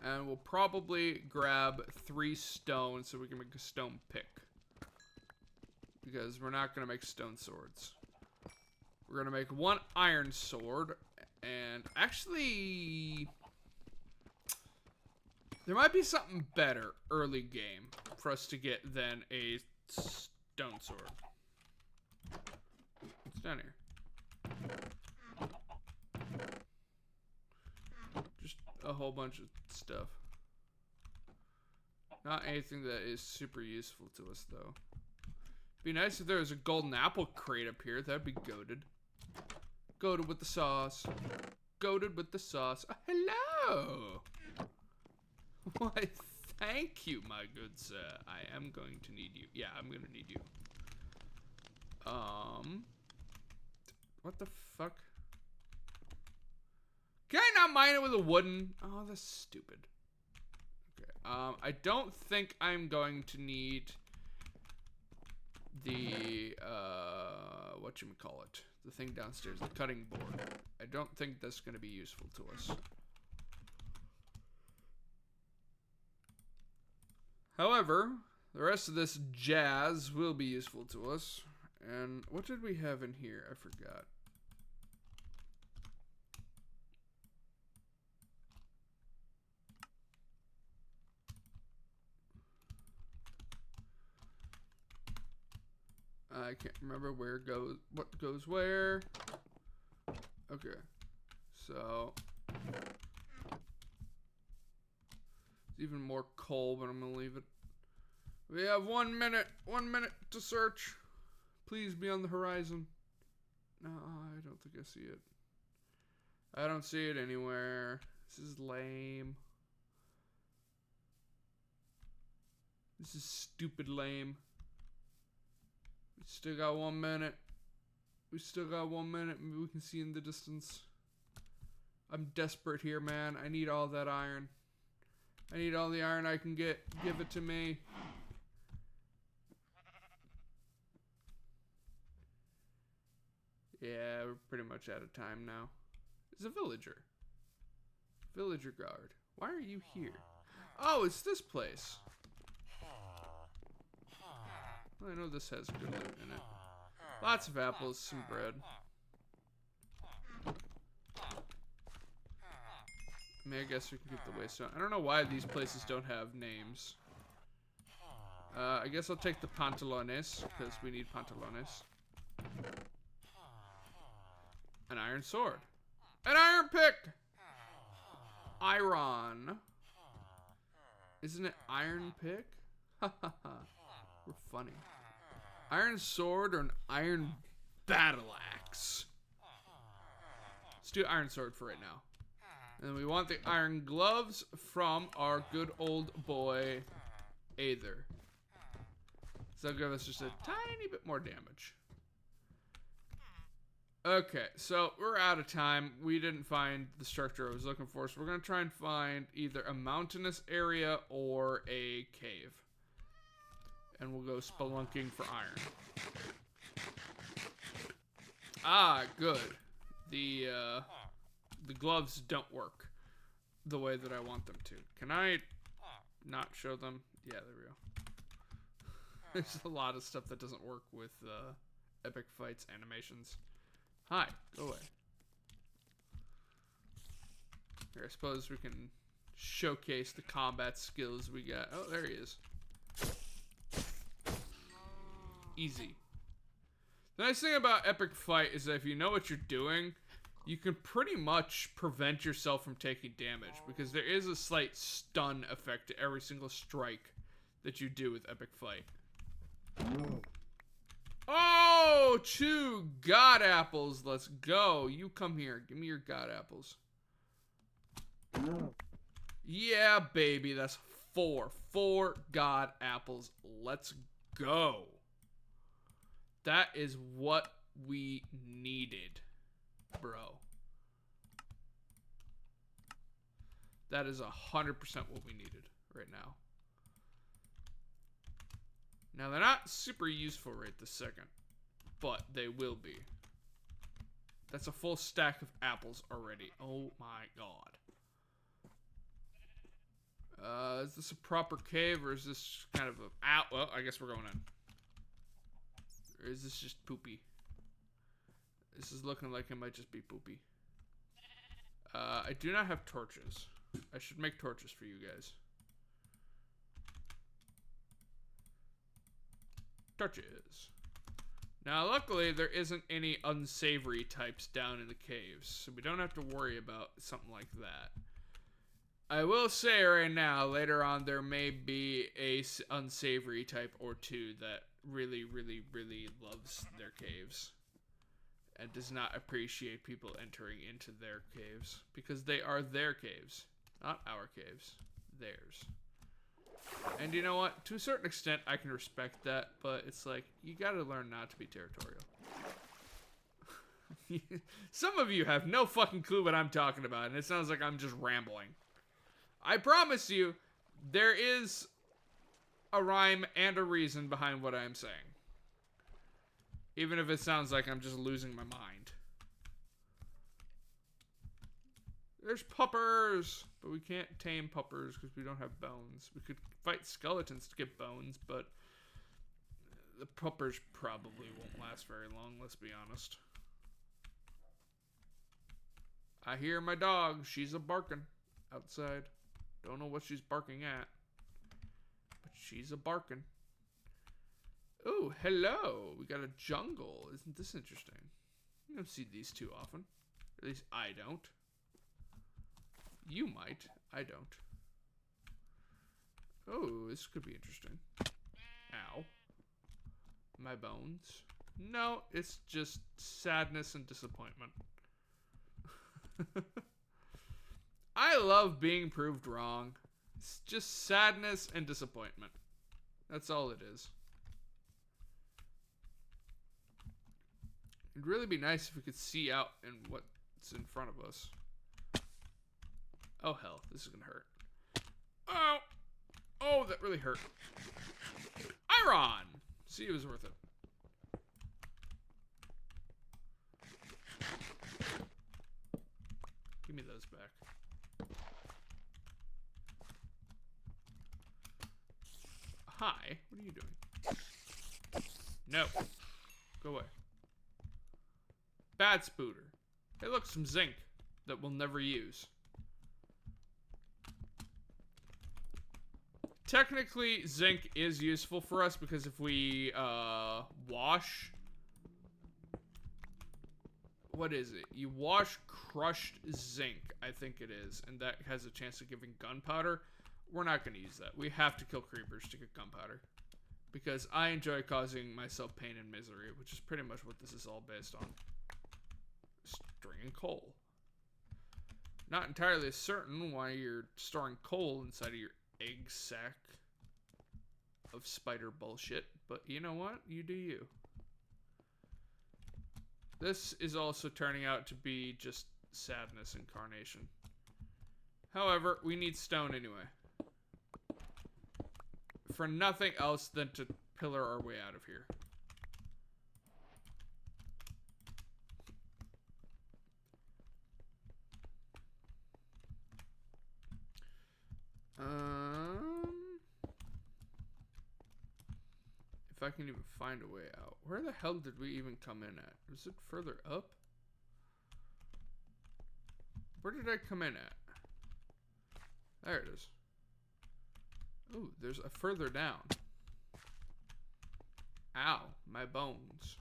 And we'll probably grab 3 stone so we can make a stone pick. Because we're not going to make stone swords. We're going to make 1 iron sword. And actually, There might be something better early game for us to get than a stone sword. What's down here? Just a whole bunch of stuff. Not anything that is super useful to us, though. Be nice if there was a golden apple crate up here. That'd be goated. Goated with the sauce. Goated with the sauce. Hello! Why, thank you, my good sir. I am going to need you. Yeah, I'm gonna need you. What the fuck? Can I not mine it with a wooden? Oh, that's stupid. Okay. I don't think I'm going to need the whatchamacallit, the thing downstairs, the cutting board. I don't think that's going to be useful to us. However, the rest of this jazz will be useful to us. And what did we have in here? I forgot. I can't remember what goes where. Okay. So it's even more coal, but I'm gonna leave it. We have 1 minute. 1 minute to search. Please be on the horizon. No, I don't think I see it. I don't see it anywhere. This is lame. This is stupid lame. We still got 1 minute. We still got 1 minute. Maybe we can see in the distance. I'm desperate here, man. I need all that iron. I need all the iron I can get. Give it to me. Yeah, we're pretty much out of time now. It's a villager. Villager guard. Why are you here? Oh, it's this place. Well, I know this has good loot in it. Lots of apples, some bread. I mean, I guess we can get the waystone. I don't know why these places don't have names. I guess I'll take the pantalones, because we need pantalones. An iron sword. An iron pick! Iron. Isn't it iron pick? Ha ha ha. We're funny. Iron sword or an iron battle axe? Let's do iron sword for right now. And we want the iron gloves from our good old boy Aether. So that'll give us just a tiny bit more damage. Okay, so we're out of time. We didn't find the structure I was looking for, so we're going to try and find either a mountainous area or a cave. And we'll go spelunking for iron. Ah, good. The gloves don't work the way that I want them to. Can I not show them? Yeah, there we go. There's a lot of stuff that doesn't work with epic fights animations. Hi, go away. Here, I suppose we can showcase the combat skills we got. Oh, there he is. Easy. The nice thing about epic fight is that if you know what you're doing, you can pretty much prevent yourself from taking damage, because there is a slight stun effect to every single strike that you do with epic fight. Oh, 2 god apples. Let's go. You come here. Give me your god apples. Yeah, baby. That's 4. 4 god apples. Let's go. That is what we needed, bro. That is 100% what we needed right now. Now, they're not super useful right this second, but they will be. That's a full stack of apples already. Oh my god. Is this a proper cave, or is this kind of a... well, I guess we're going in. Or is this just poopy? This is looking like it might just be poopy. I do not have torches. I should make torches for you guys. torches. Now, luckily, there isn't any unsavory types down in the caves, so we don't have to worry about something like that. I will say right now, later on, there may be a unsavory type or two that really, really, really loves their caves and does not appreciate people entering into their caves, because they are their caves, not our caves, theirs. And you know what? To a certain extent, I can respect that, but it's like, you gotta learn not to be territorial. Some of you have no fucking clue what I'm talking about, and it sounds like I'm just rambling. I promise you, there is a rhyme and a reason behind what I'm saying. Even if it sounds like I'm just losing my mind. There's puppers, but we can't tame puppers because we don't have bones. We could fight skeletons to get bones, but the puppers probably won't last very long, let's be honest. I hear my dog. She's a barking outside. Don't know what she's barking at, but she's a barking. Oh, hello. We got a jungle. Isn't this interesting? You don't see these too often. At least I don't. You might. I don't. Oh, this could be interesting. Ow. My bones. No, it's just sadness and disappointment. I love being proved wrong. It's just sadness and disappointment. That's all it is. It'd really be nice if we could see out in what's in front of us. Oh hell, this is gonna hurt. Oh! Oh, that really hurt. Iron! See, it was worth it. Give me those back. Hi, what are you doing? No. Go away. Bad spooter. Hey look, some zinc that we'll never use. Technically, zinc is useful for us because if we wash... What is it? You wash crushed zinc, I think it is, and that has a chance of giving gunpowder. We're not going to use that. We have to kill creepers to get gunpowder. Because I enjoy causing myself pain and misery, which is pretty much what this is all based on. String and coal. Not entirely certain why you're storing coal inside of your egg sack of spider bullshit, but you know what? You do you. This is also turning out to be just sadness incarnation. However, we need stone anyway. For nothing else than to pillar our way out of here. If I can even find a way out. Where the hell did we even come in at? Was it further up? Where did I come in at? There it is. Ooh, there's a further down. Ow, my bones.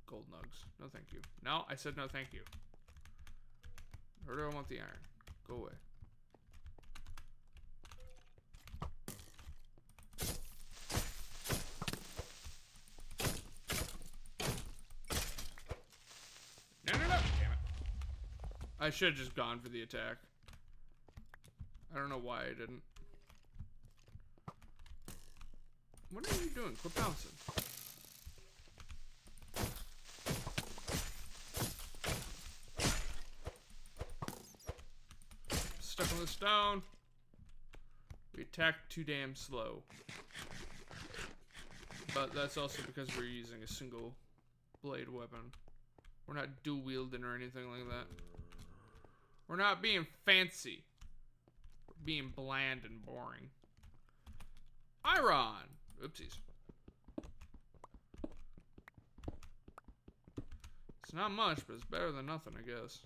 Gold nugs. No thank you. No, I said no thank you. Where do I want the iron? Go away. No, no, no. Damn it. I should have just gone for the attack. I don't know why I didn't. What are you doing? Quit bouncing. Stuck on the stone. We attack too damn slow. But that's also because we're using a single blade weapon. We're not dual wielding or anything like that. We're not being fancy. We're being bland and boring. Iron! Oopsies. It's not much, but it's better than nothing, I guess.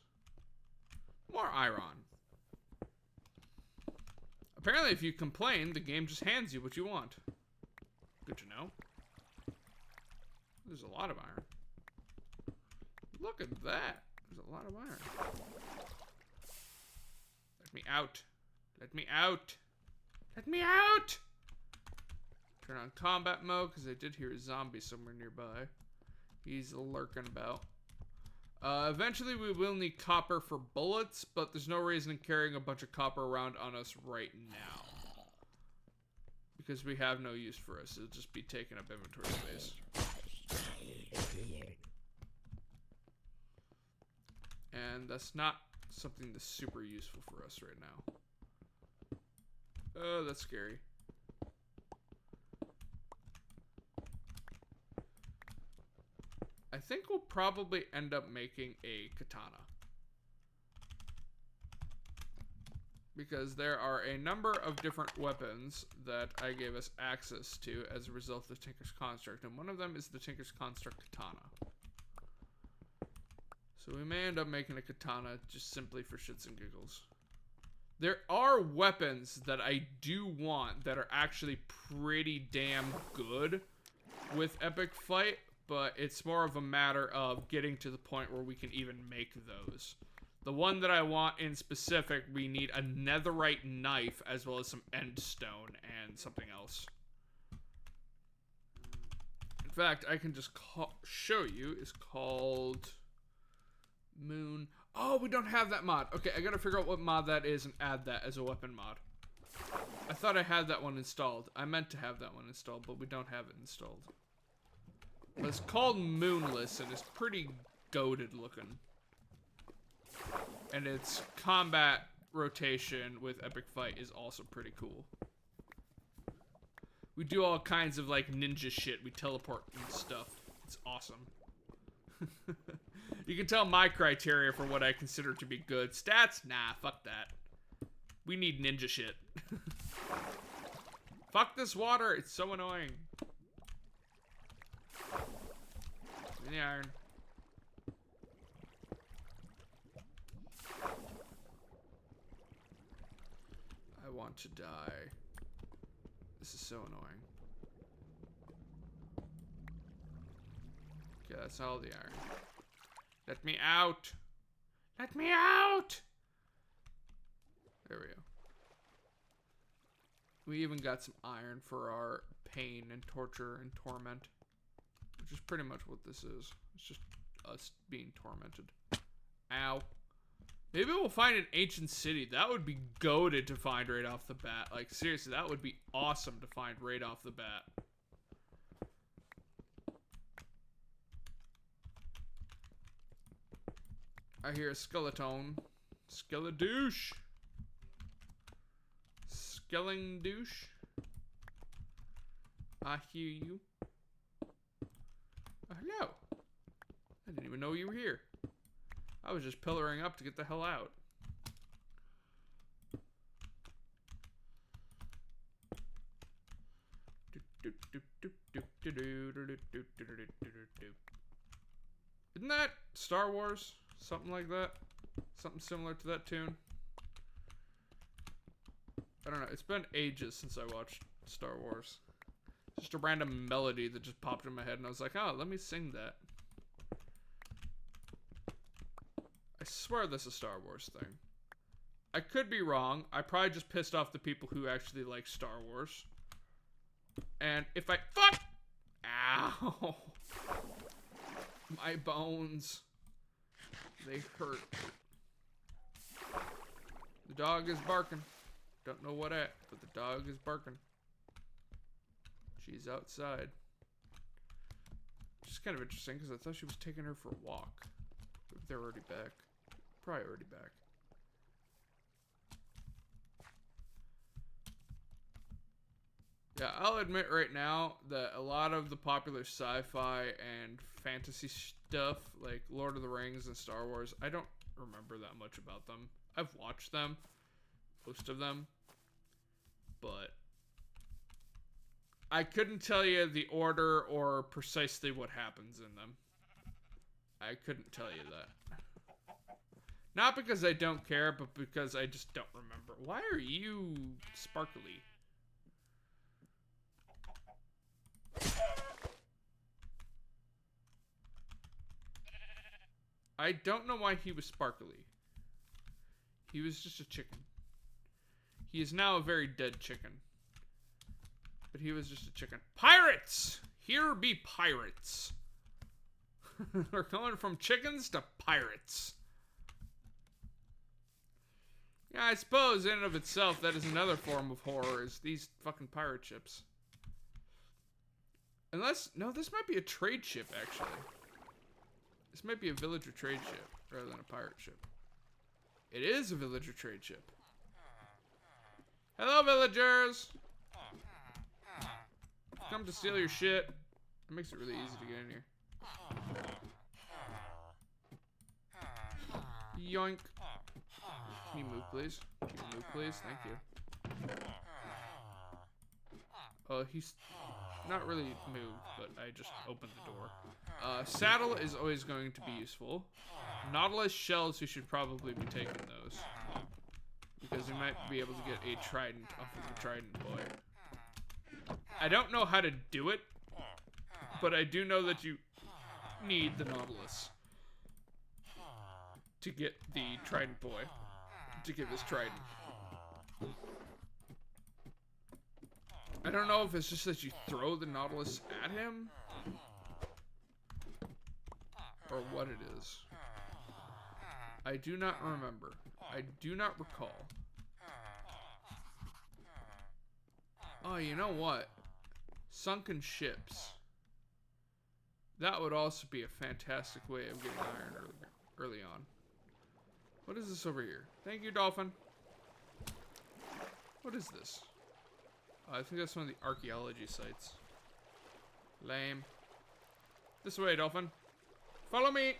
More iron. Apparently, if you complain, the game just hands you what you want. Good to know. There's a lot of iron. Look at that. There's a lot of iron. Let me out. Let me out. Let me out! Turn on combat mode, because I did hear a zombie somewhere nearby. He's lurking about. Eventually we will need copper for bullets, but there's no reason in carrying a bunch of copper around on us right now. Because we have no use for us. It'll just be taking up inventory space. And that's not something that's super useful for us right now. Oh, that's scary. I think we'll probably end up making a katana. Because there are a number of different weapons that I gave us access to as a result of the Tinker's Construct, and one of them is the Tinker's Construct katana. So we may end up making a katana just simply for shits and giggles. There are weapons that I do want that are actually pretty damn good with Epic Fight, but it's more of a matter of getting to the point where we can even make those. The one that I want in specific, we need a netherite knife as well as some endstone and something else. In fact, I can just show you. It's called Moon. Oh, we don't have that mod. Okay, I gotta figure out what mod that is and add that as a weapon mod. I thought I had that one installed. I meant to have that one installed, but we don't have it installed. But it's called Moonless, and it's pretty goated looking. And its combat rotation with Epic Fight is also pretty cool. We do all kinds of like ninja shit. We teleport and stuff. It's awesome. You can tell my criteria for what I consider to be good. Stats? Nah, fuck that. We need ninja shit. Fuck this water. It's so annoying. Give me the iron. I want to die. This is so annoying. Okay, that's all the iron. Let me out! Let me out! There we go. We even got some iron for our pain and torture and torment. Which is pretty much what this is. It's just us being tormented. Ow. Maybe we'll find an ancient city. That would be goated to find right off the bat. Like, seriously, that would be awesome to find right off the bat. I hear a skeleton. Skeledouche. Skeledouche. I hear you. Hello. I didn't even know you were here. I was just pillaring up to get the hell out. Isn't that Star Wars? Something like that? Something similar to that tune? I don't know. It's been ages since I watched Star Wars. Just a random melody that just popped in my head and I was like, oh, let me sing that. I swear this is a Star Wars thing. I could be wrong. I probably just pissed off the people who actually like Star Wars. And if I... Fuck! Ow! My bones. They hurt. The dog is barking. Don't know what at, but the dog is barking. She's outside. Which is kind of interesting because I thought she was taking her for a walk. Maybe they're already back. Probably already back. Yeah, I'll admit right now that a lot of the popular sci-fi and fantasy stuff, like Lord of the Rings and Star Wars, I don't remember that much about them. I've watched them, most of them, but I couldn't tell you the order or precisely what happens in them. I couldn't tell you that. Not because I don't care, but because I just don't remember. Why are you sparkly? I don't know why he was sparkly. He was just a chicken. He is now a very dead chicken. But he was just a chicken. Pirates! Here be pirates. We're going from chickens to pirates. Yeah, I suppose in and of itself that is another form of horror, is these fucking pirate ships. Unless, no, this might be a trade ship, actually. This might be a villager trade ship, rather than a pirate ship. It is a villager trade ship. Hello, villagers! Come to steal your shit. It makes it really easy to get in here. Yoink. Can you move, please? Can you move, please? Thank you. Oh, he's not really moved, but I just opened the door. Saddle is always going to be useful. Nautilus shells, we should probably be taking those. Because we might be able to get a trident off of the trident boy. I don't know how to do it, but I do know that you need the Nautilus to get the trident boy, to get this trident. I don't know if it's just that you throw the Nautilus at him, or what it is. I do not remember. I do not recall. Oh, you know what? Sunken ships. That would also be a fantastic way of getting iron early on. What is this over here? Thank you, dolphin. What is this? I think that's one of the archaeology sites. Lame. This way, dolphin. Follow me.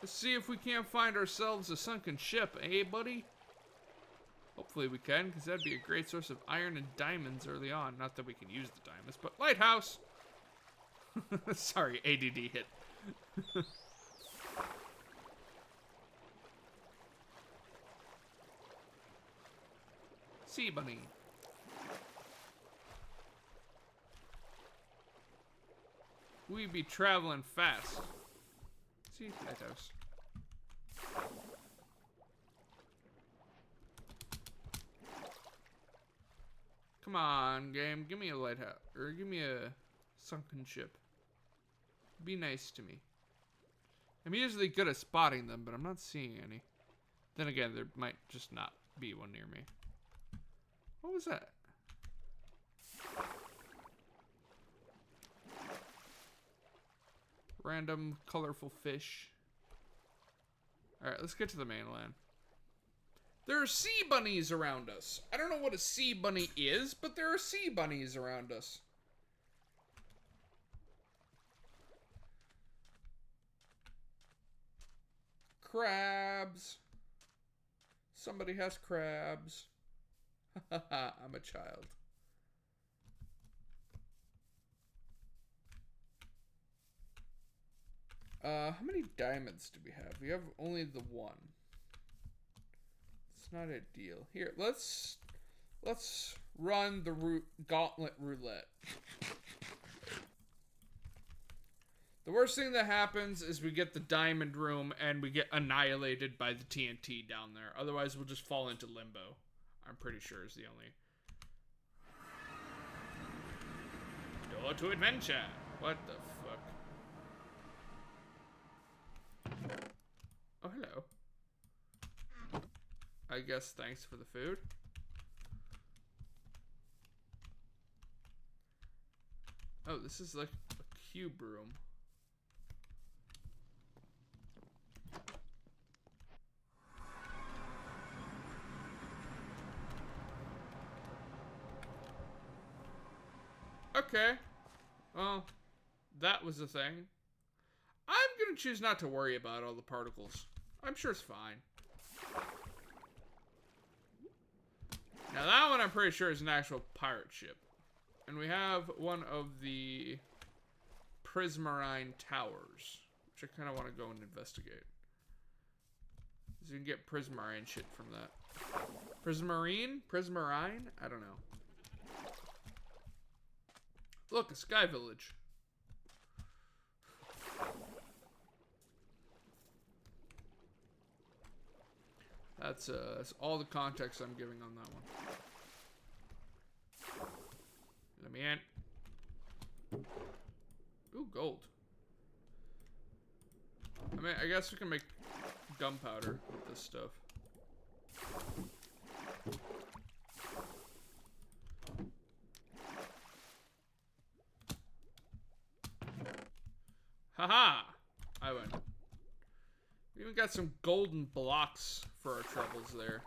Let's see if we can't find ourselves a sunken ship, eh, buddy? Hopefully we can, because that'd be a great source of iron and diamonds early on. Not that we can use the diamonds, but lighthouse! Sorry, ADD hit. Sea bunny. We be traveling fast. See, lighthouse. Come on, game. Give me a lighthouse. Or give me a sunken ship. Be nice to me. I'm usually good at spotting them, but I'm not seeing any. Then again, there might just not be one near me. What was that? Random colorful fish. Alright, let's get to the mainland. There are sea bunnies around us. I don't know what a sea bunny is, but there are sea bunnies around us. Crabs. Somebody has crabs. Haha, I'm a child. How many diamonds do we have? We have only the one. It's not ideal. Here, let's run the gauntlet roulette. The worst thing that happens is we get the diamond room and we get annihilated by the TNT down there. Otherwise, we'll just fall into limbo. I'm pretty sure is the only door to adventure. What the fuck? Oh, hello. I guess thanks for the food. Oh, this is like a cube room. Okay. Well, that was the thing. I'm gonna choose not to worry about all the particles. I'm sure it's fine. Now that one I'm pretty sure is an actual pirate ship. And we have one of the prismarine towers, which I kind of want to go and investigate. So you can get prismarine shit from that. Prismarine? Prismarine? I don't know. Look, a sky village. That's all the context I'm giving on that one. Let me in. Ooh, gold. I mean, I guess we can make gunpowder with this stuff. Haha! I win. We even got some golden blocks for our troubles there.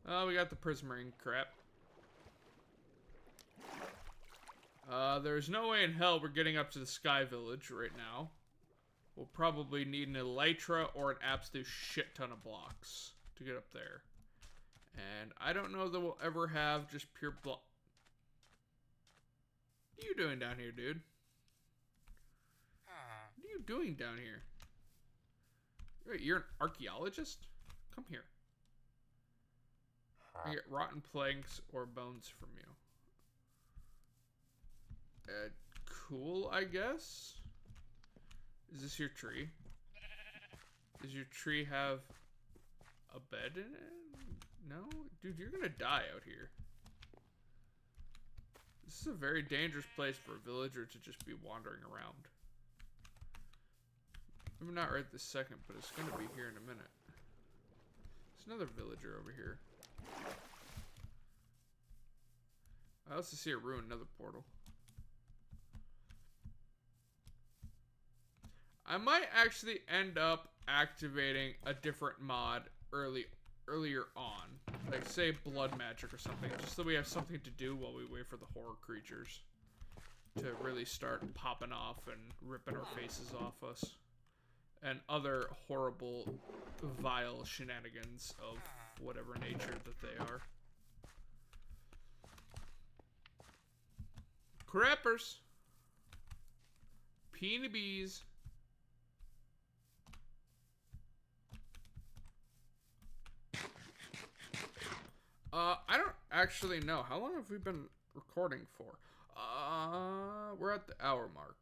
Oh, we got the prismarine crap. There's no way in hell we're getting up to the Sky Village right now. We'll probably need an elytra or an absolute shit ton of blocks to get up there. And I don't know that we'll ever have just pure block. What are you doing down here, dude? What are you doing down here? Wait, you're an archaeologist? Come here. I get rotten planks or bones from you. Cool, I guess. Is this your tree? Does your tree have a bed in it? No? Dude, you're gonna die out here. This is a very dangerous place for a villager to just be wandering around. Maybe not right this second, but it's gonna be here in a minute. There's another villager over here. I also see a ruin, another portal. I might actually end up activating a different mod earlier on. Like, say, blood magic or something. Just so we have something to do while we wait for the horror creatures to really start popping off and ripping our faces off us. And other horrible, vile shenanigans of whatever nature that they are. Crappers. Peony bees. I don't actually know. How long have we been recording for? We're at the hour mark.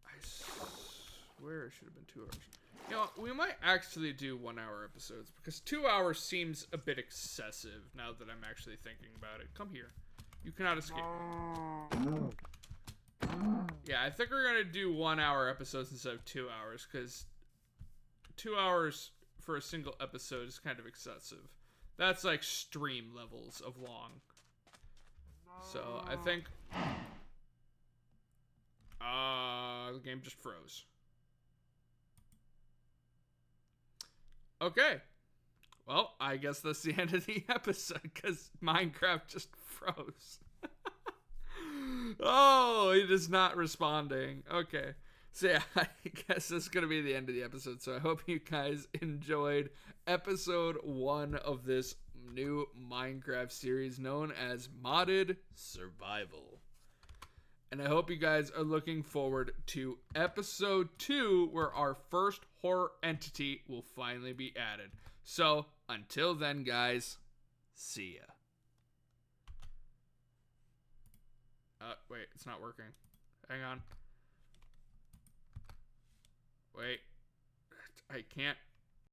I swear it should have been 2 hours. You know, we might actually do 1 hour episodes because 2 hours seems a bit excessive now that I'm actually thinking about it. Come here. You cannot escape. Yeah, I think we're gonna do 1 hour episodes instead of 2 hours because 2 hours for a single episode is kind of excessive. That's like stream levels of long. So I think the game just froze. Okay. Well, I guess that's the end of the episode because Minecraft just froze. Oh, it is not responding. Okay. So yeah, I guess that's going to be the end of the episode. So I hope you guys enjoyed episode 1 of this new Minecraft series known as Modded Survival. And I hope you guys are looking forward to episode 2 where our first horror entity will finally be added. So until then, guys, see ya. Wait, it's not working. Hang on. Wait, I can't